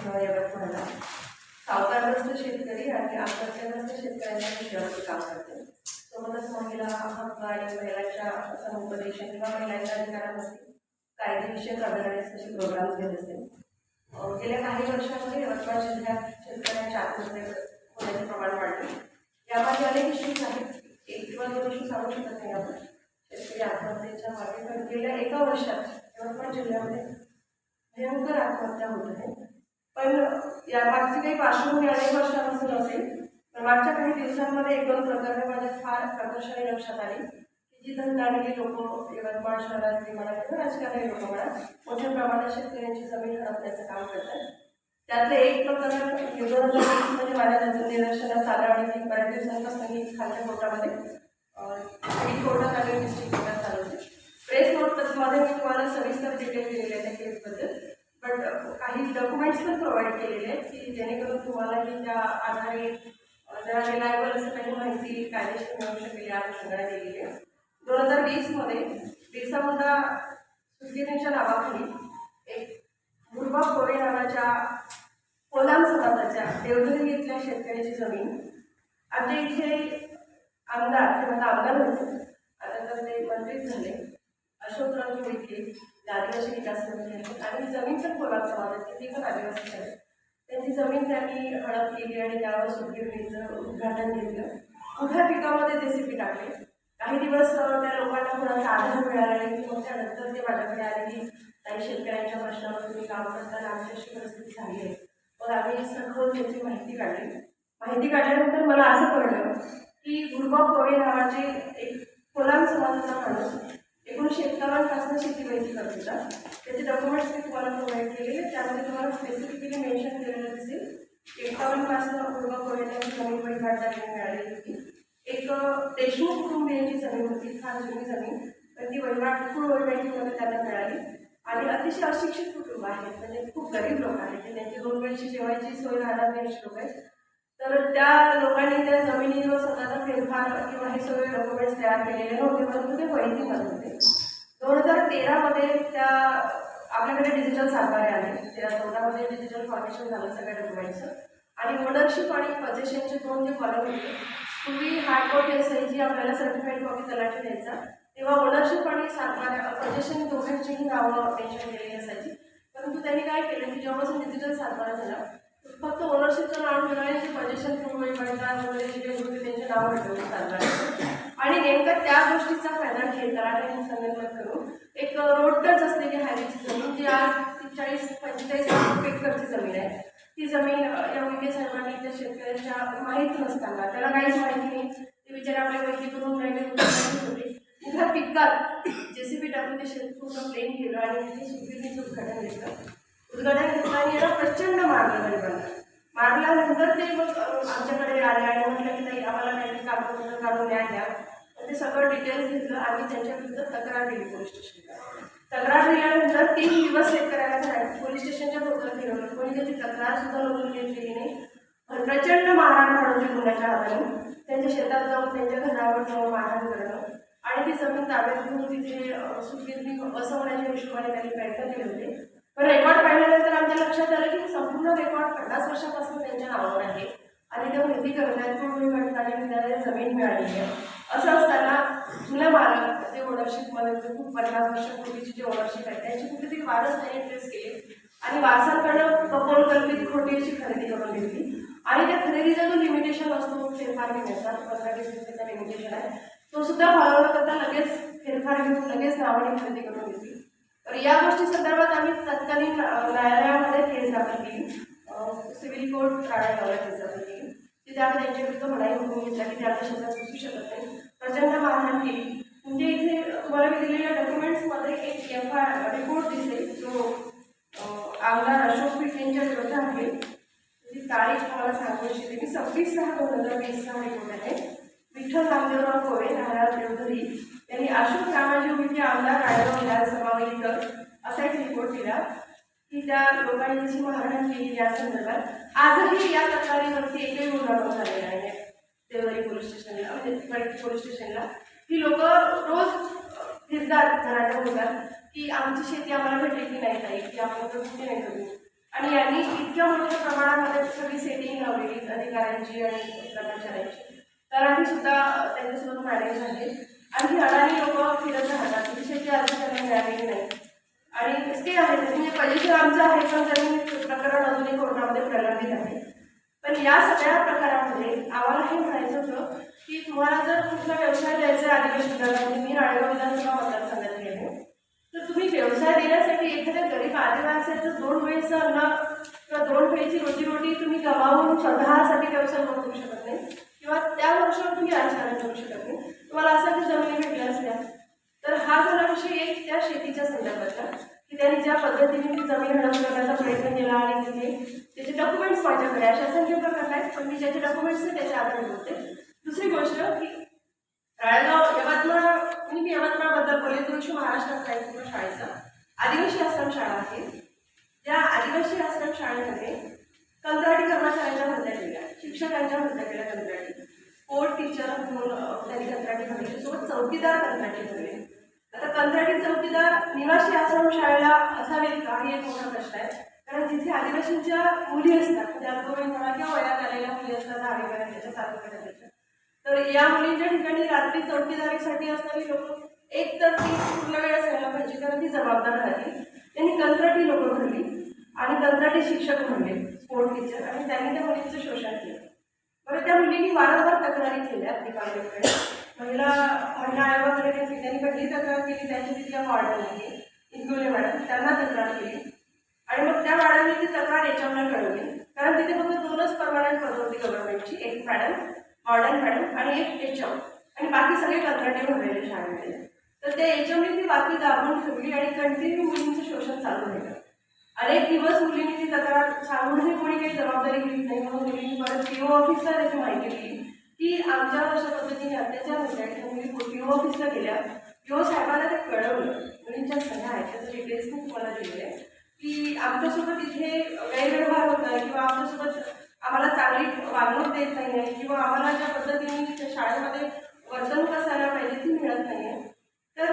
नमस्कार यवतमाळला. सावकारग्रस्त शेतकरी आणि आत्महत्याग्रस्त शेतकऱ्यांच्या विषयावर काम करते. सोबतच महिला हक्क आणि महिलांच्या समुपदेशन किंवा महिलांच्या अधिकारांवरती कायदेविषयक अवेअरनेस असे प्रोग्राम्स घेत असते. गेल्या काही वर्षांमध्ये यवतमाळ जिल्ह्यात शेतकऱ्यांच्या आत्महत्या होण्याचे प्रमाण वाढले. यामध्ये अनेक इश्यूज आहेत. एक किंवा दोन इश्यू सांगू शकत नाही आपण शेतकरी आत्महत्येच्या मागे, पण गेल्या एका वर्षात यवतमाळ जिल्ह्यामध्ये भयंकर आत्महत्या होत आहे. पण या मागची काही पार्श्वभूमी अनेक वर्षापासून असेल, तर मागच्या काही दिवसांमध्ये एक दोन प्रकरणे माझ्या फार प्रकर्षाने लक्षात आली की जी धंदाडलेली लोक यवतमाळ शहरातली म्हणा किंवा राजकारणी लोक म्हणा मोठ्या प्रमाणात शेतकऱ्यांची जमीन हडपण्याचं काम करतात. त्यातलं एक प्रकरण 2020 मध्ये माझ्या निदर्शनास आलं आणि बऱ्याच दिवसांपासून मी खालच्या कोर्टामध्ये कोर्टात आणि डिस्ट्रिक्ट कोर्टात चालवते. प्रेस नोटमध्ये मी तुम्हाला सविस्तर डिटेल दिलेले आहे त्या केसबद्दल, बट काही डॉक्युमेंट्स पण प्रोव्हाइड केलेले आहेत की जेणेकरून तुम्हालाही त्या आधारे जरा रिलायबल असं काही माहिती कायदेशीर मिळू शकेल या अनुषंगाने दिलेली आहे. 2020 मध्ये बिरसा मुंडा सुटकेच्या नावाखाली एक गुरबा कोळे नावाच्या कोलाम समाजाच्या देवधरी इथल्या शेतकऱ्याची जमीन आमच्या इथे आमदार किंवा आमदार होते, आता तर ते मंत्रीच झाले, अशोकराव विखे आदिवासी विकास मंत्री आहेत आणि जमीन पण कोलाम समाजाची, ती पण आदिवासी आहे. त्यांची जमीन त्यांनी हडप केली आणि त्यावर सुटगिरणीचं उद्घाटन केलं. उभ्या पिकामध्ये जेसीबी टाकले. काही दिवस त्या लोकांना कोणाचा आधार मिळाला नाही की मग त्यानंतर ते माझ्याकडे आले की काही शेतकऱ्यांच्या प्रश्नावर तुम्ही काम करताना आमची अशी परिस्थिती झाली आहे. मग आम्ही सखोल त्याची माहिती काढली. माहिती काढल्यानंतर मला असं कळलं की गुरबा कोळे नावाचे एक कोलाम समाजाचा माणूस 1951 पासून शेती माहिती करत होता. त्याचे डॉक्युमेंट्स मी तुम्हाला प्रोव्हाइड केलेले, त्यामध्ये तुम्हाला स्पेसिफिकली मेन्शन केलेलं दिसेल. 51 पासून गुरबा कोळे यांची जमीन वहिवाटदारी मिळालेली होती. एक देशमुख कुटुंबियांची जमीन होती, फार जुनी जमीन, पण ती फुल वहिवाटीमध्ये त्यांना मिळाली. आणि अतिशय अशिक्षित कुटुंब आहेत, म्हणजे खूप गरीब लोक आहेत, त्यांची 2 वेळची जेवायची सोय राहणार नाही अशी लोक आहेत. तर त्या लोकांनी त्या जमिनीवर स्वतःचा फेरफार किंवा हे सगळे डॉक्युमेंट्स तयार केलेले नव्हते, परंतु ते वैधीमध्ये होते. 2013 मध्ये त्या आपल्याकडे डिजिटल सातबारे आले. 2014 मध्ये डिजिटल फॉर्मेशन झालं सगळ्या डॉक्युमेंट्सचं. आणि ओनरशिप आणि पजेशनचे 2 जे कॉलम होते, पूर्वी हार्ड कॉपी असायची, आपल्याला सर्टिफाईड कॉपी तलाठी द्यायचा, तेव्हा ओनरशिप आणि सातबारा पजेशन दोघांचीही नावं मेन्शन केलेली असायची. परंतु त्यांनी काय केलं की जेव्हापासून डिजिटल सातबारा झाला फक्त ओनरशिपचं नाव ठेवलं आणि पजेशन वगैरे जे होते त्यांचे नाव भेटवले सातबारा. आणि नेमका त्या गोष्टीचा फायदा घेत तलाठी संलग्न करून एक रोड टच असलेली हायवेची जमीन जी आज 40-45 एकरची जमीन आहे, ती जमीन या विखे साहेबांनी त्या शेतकऱ्यांच्या माहीत नसताना, त्याला काहीच माहिती नाही, ते विचार आपल्या वैकी करून राहिले होते. उभ्या पिकात जेसीबी टाकून ते शेत पूर्ण प्लेन केलं आणि तिथे सुटगिरणीचं उद्घाटन घेतलं आणि याला प्रचंड मारलं गरिबांना. मारल्यानंतर ते मग आमच्याकडे आले आणि म्हटलं की नाही आम्हाला काहीतरी कागदपत्र काढून न्याय द्या. ते सगळं डिटेल्स घेतलं आणि त्यांच्या विरुद्ध तक्रार दिली पोलीस स्टेशनला. तक्रार दिल्यानंतर 3 दिवस शेतकऱ्याला पोलीस स्टेशनच्या भोवताली फिरवलं, कोणी त्याची तक्रार सुद्धा नोंदवून घेतलेली नाही. प्रचंड मारहाण घडवली गुन्ह्याच्या हाताने, त्यांच्या शेतात जाऊन त्यांच्या घरावर जाऊन मारहाण करणं आणि ती जमीन ताब्यात घेऊन तिथे सुटगिरणी बसवण्याच्या हिशोबाने त्यांनी प्रयत्न केले होते. पण रेकॉर्ड पाहिल्यानंतर आमच्या लक्षात आलं की संपूर्ण रेकॉर्ड 50 वर्षापासून त्यांच्या नावावर आहे आणि त्या माहिती करण्यात जमीन मिळालेली आहे. असं असताना जुन्या मालक जे ओनरशिपमध्ये खूप 50 वर्षापूर्वीची जी ओनरशिप आहे त्यांची कुठेतरी वारस त्यांनी ट्रेस केली आणि वारसांकडनं कपोल कल्पित खोटी अशी खरेदी करून घेतली. आणि त्या खरेदीचा जो लिमिटेशन असतो फेरफार घेण्याचा 15-20 दिवसाचा लिमिटेशन आहे, तो सुद्धा फॉलो न करता लगेच फेरफार घेऊन लगेच नावाने खरेदी करून घेतली. तर या गोष्टी संदर्भात आम्ही तत्कालीन न्यायालयामध्ये केस दाखल केली, सिव्हिल कोर्ट ठाण्याला केस दाखल केली. तिथे आम्ही त्यांच्या विरुद्ध मनाई हुकूम घेतला की ते आपल्या शेतात घुसू शकत नाही, प्रचंड मारहाण केली. म्हणजे इथे तुम्हाला मी दिलेल्या डॉक्युमेंट्समध्ये एक FIR रिपोर्ट दिसेल जो आमदार अशोक विखेंच्या विरुद्ध आहे. त्याची तारीख तुम्हाला सांगू इच्छिते की 26/6/2020 हा रिपोर्ट आहे. विठ्ठल नामदेवराव कोळे राहणार देवधरी यांनी अशोक रामाजी विखे आमदार रायगाव विधानसभा व इतर असा एक रिपोर्ट दिला की त्या लोकांनी जशी मारहाण केली या संदर्भात आजही या तक्रारीवरती एकही गुन्हा नोंद झालेला आहे देवधरी पोलीस स्टेशनला, म्हणजे पोलीस स्टेशनला. ही लोक रोज फिरतात घराच्या होतात की आमची शेती आम्हाला भेटेल की नाही ताई, की आपण कुठे नाही करू. आणि यांनी इतक्या इतक्या मोठ्या प्रमाणामध्ये सगळी सेटिंग लावलेली अधिकाऱ्यांची आणि कर्मचाऱ्यांची, तलाठी सुद्धा त्यांच्यासोबत मॅनेज झाले. आणि अडाणी लोक फिरत राहतात, विषयाची अर्ज त्यांना मिळालेली नाही आणि स्टे आहे म्हणजे पजेशन आमचं आहे, पण त्यांनी प्रकरण अजूनही कोर्टामध्ये प्रलंबित आहे. पण या सगळ्या प्रकारामध्ये आम्हाला हे म्हणायचं होतं की तुम्हाला जर कुठला व्यवसाय द्यायचा आहे आदिवासी विभागामध्ये, मी राळेगाव विधानसभा मतदारसंघात गेले, तर तुम्ही व्यवसाय देण्यासाठी एखाद्या गरीब आदिवासीचं 2 वेळचं अन्न किंवा 2 वेळची रोजीरोटी तुम्ही गमावून स्वतःसाठी व्यवसाय करू शकत नाही किंवा त्या वर्षावर तुम्ही राजकारण करू शकत नाही. तुम्हाला असं की जमिनी भेटल्या असल्या तर हा झाला विषय एक त्या शेतीच्या संदर्भातला की त्यांनी ज्या पद्धतीने ती जमीन हडप करण्याचा प्रयत्न केला आणि तिथे त्याचे डॉक्युमेंट्स माझ्याकडे अशा असंख्य प्रकार आहेत, पण मी ज्याचे डॉक्युमेंट्स आहेत त्याच्या आधारे बोलते. दुसरी गोष्ट की राळेगाव यवतमाळ, मी यवतमाळबद्दल बोलले, तो महाराष्ट्राचा एक पूर्ण शाळेचा आदिवासी आश्रम शाळा आहे. त्या आदिवासी आश्रम शाळेमध्ये कंत्राटी कर्मचाऱ्यांच्या भरत्या केल्या, शिक्षकांच्या भरत्या केल्या कंत्राटी, स्पोर्ट टीचर म्हणून त्यांनी कंत्राटी भरली, सोबत चौकीदार कंत्राटी भरले. आता कंत्राटी चौकीदार निवासी आश्रम शाळेला असावेत का, हे एक मोठा प्रश्न आहे. कारण जिथे आदिवासींच्या मुली असतात, त्या दोन म्हणा किंवा वयात आलेल्या मुली असतात 10वी पर्यंतच्या 7वी पर्यंतच्या, तर या मुलींच्या ठिकाणी रात्री चौकीदारीसाठी असणारी लोक एक तर ती पूर्ण वेळ असायला पाहिजे, कारण ती जबाबदार राहते. त्यांनी कंत्राटी लोक भरली आणि कंत्राटी शिक्षक भरले, स्पोर्ट टीचर, आणि त्यांनी त्या मुलींचं शोषण केलं. बरं, त्या मुलींनी वारंवार तक्रारी केल्या डिपार्टमेंटकडे, महिला आयोगाकडे त्यांनी पहिली तक्रार केली, त्यांची तिथल्या वॉर्डन आहे इंदुले मॅडम, त्यांना तक्रार केली आणि मग त्या मॅडमने ती तक्रार एचएमला कळवली. कारण तिथे फक्त 2च परमनंट पद होती गव्हर्नमेंटची, एक मॅडम वॉर्डन मॅडम आणि एक एचएम, आणि बाकी सगळे कंत्राटी भरलेले शाळेमध्ये. तर त्या एचएमने ती बाकी दाबून ठेवली आणि कंटिन्यू मुलींचं शोषण चालू राहिलं. अनेक दिवस मुलींनी ती तक्रार सांगूनही कोणी काही जबाबदारी घेत नाही, म्हणून मुलींनी परत पीओ ऑफिसला त्याची माहिती दिली की आमच्यावर अशा पद्धतीने अत्याचार होत आहे. मुली पीओ ऑफिसला गेल्या, पीओ साहेबांना ते कळवलं, मुलींच्या सह्या आहेत, त्याचं डिटेल्स मी तुम्हाला दिले की आमच्यासोबत इथे गैरव्यवहार होत आहे किंवा आमच्यासोबत आम्हाला चांगली वागणूक देत नाही आहे किंवा आम्हाला ज्या पद्धतीने शाळेमध्ये वर्तणूक असायला पाहिजे ती मिळत नाही आहे. तर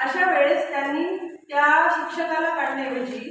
अशा वेळेस त्यांनी त्या शिक्षकाला काढण्याऐवजी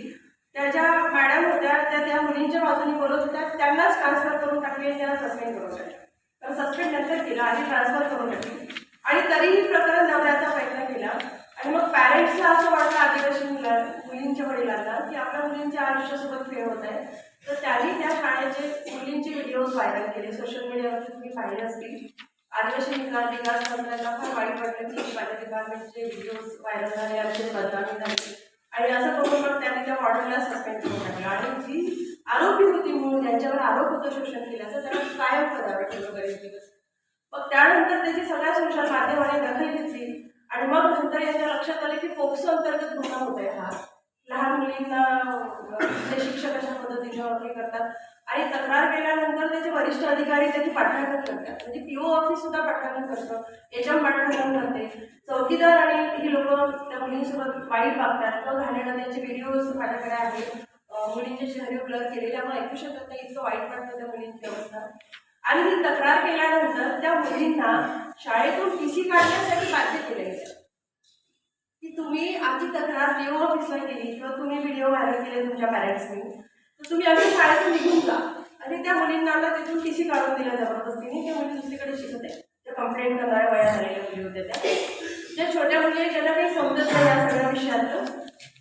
त्या ज्या मॅडम होत्या त्या मुलींच्या बाजूने बोलत होत्या, त्यांनाच ट्रान्सफर करून टाकली आणि त्यांना सस्पेंड करून टाकलं. तर सस्पेंड नंतर केलं आणि ट्रान्सफर करून टाकली आणि तरीही प्रकरण लावण्याचा प्रयत्न केला. आणि मग पॅरेंट्सला असं वाटलं आदिवासी मुलींच्या वडिलांना की आपल्या मुलींच्या आयुष्यासोबत खेळ होत आहे, तर त्यांनी त्या शाळेचे मुलींचे व्हिडिओज व्हायरल केले. सोशल मीडियावरती तुम्ही पाहिले असतील. आदिवासी विकास मंत्र्यांना फार वाईट वाटलं की माझ्या डिपार्टमेंटचे व्हिडिओज व्हायरल झाले, आमचे बदनामी झाली आणि असं करून मग त्यांनी त्या मॉडेलला सस्पेंड करून टाकलं. आणि जी आरोपी होती म्हणून ज्यांच्यावर आरोप होतं शोषण केल्याचं, त्यांना कायम पदावर ठेवलं बरेच दिवस. मग त्यानंतर त्याची सगळ्या सोशल माध्यमाने दखल घेतली आणि मग नंतर यांच्या लक्षात आलं की पोक्सो अंतर्गत गुन्हा होत आहे हा. लहान मुलींना ते शिक्षक अशा पद्धतीने हे करतात आणि तक्रार केल्यानंतर त्याचे वरिष्ठ अधिकारी त्याची पाठराखण करतात. म्हणजे पीओ ऑफिस सुद्धा पाठराखण करतं, एचएम पाठराखण करते, चौकीदार आणि ही लोक त्या मुलींसोबत वाईट वागतात. मग घाणेरडं त्यांचे व्हिडिओज माझ्याकडे आहेत, मुलींचे चेहरे ब्लर केलेले, आपण ऐकू शकत नाही, इतकं वाईट वाटतं त्या मुलींची अवस्था. आणि ही तक्रार केल्यानंतर त्या मुलींना शाळेतून टीसी काढण्यासाठी बाध्य केले गेले की तुम्ही आमची तक्रार पीओ ऑफिसला केली किंवा तुम्ही व्हिडिओ व्हायरल केले तुमच्या पॅरेंट्सनी, तर तुम्ही आमच्या शाळेतून निघून जा. आणि त्या मुलींना तिथून टीसी काढून दिला जबरदस्तीने. त्या मुली दुसरीकडे शिकत आहे, त्या कंप्लेंट करणाऱ्या वयात आलेल्या मुली होत्या. त्या ज्या छोट्या मुली आहेत ज्यांना काही समजत नाही या सगळ्या विषयातलं,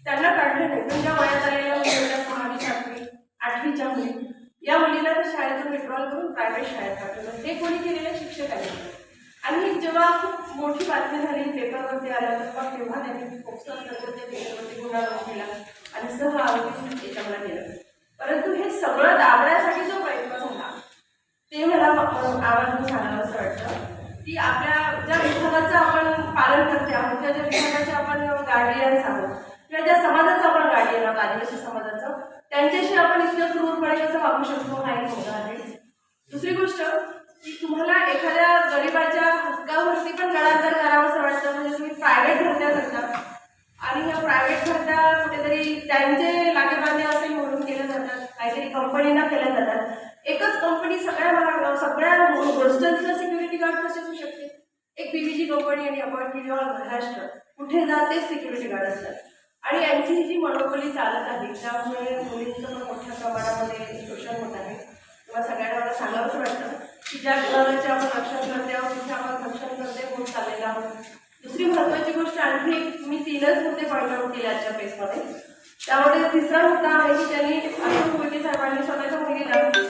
त्यांना काढलं नाही. पण ज्या वयात आलेल्या मुली होत्या 6वी 7वी 8वीच्या मुली, या मुलीला त्या शाळेतून विड्रॉल करून प्रायव्हेट शाळेत पाठवलं. हे कोणी केलेल्या शिक्षकांनी. आणि जेव्हा खूप मोठी बातमी झाली, पेपरवरती आलं, तर तेव्हा त्यांनी पोक्सो अंतर्गत त्या पेपरवरती गुन्हा नोंद केला आणि सह आरोपी याच्यामध्ये केलं. परंतु हे सगळं दाबण्यासाठी जो प्रयत्न झाला ते मला आवाज सांगावं असं वाटतं की आपल्या ज्या विभागाचं आपण पालन करते आहोत, ज्या विभागाचे आपण गार्डियन्स आहोत किंवा ज्या समाजाचं आपण गार्डियन आहोत, आदिवासी समाजाचं, त्यांच्याशी आपण इतकं क्रूरपणे कसं वागू शकतो हा एक मुद्दा आहे. दुसरी गोष्ट की तुम्हाला एखाद्या गरिबाच्या हक्कावरती पण गडांतर करावंसं वाटतं. म्हणजे तुम्ही प्रायव्हेट भरत्या करता आणि ह्या प्रायव्हेट भरत्या कुठेतरी त्यांचे लागेबांधे असेल म्हणून केल्या जातात, काहीतरी कंपनीना केल्या जातात. एकच कंपनी सगळ्या हॉस्टेल्सला सिक्युरिटी गार्ड कशी असू शकते? एक बीबीजी कंपनी आणि अपॉइंट केली महाराष्ट्र, कुठे जा तेच सिक्युरिटी गार्ड असतात. आणि यांची जी मनोबली चालत आहे त्यामुळे मुलींचं पण मोठ्या प्रमाणामध्ये की ज्या गुन्ह्याचे आपण रक्षण करते आहोत तिथे आपण रक्षण करते होत चाललेलं आहोत. दुसरी महत्त्वाची गोष्ट आणखी मी 3च मुद्दे पॉईंट आउट केले आजच्या पेजमध्ये. त्यामध्ये तिसरा मुद्दा आहे की त्यांनी अशोक उईके साहेबांनी स्वतःच्या मुलगीला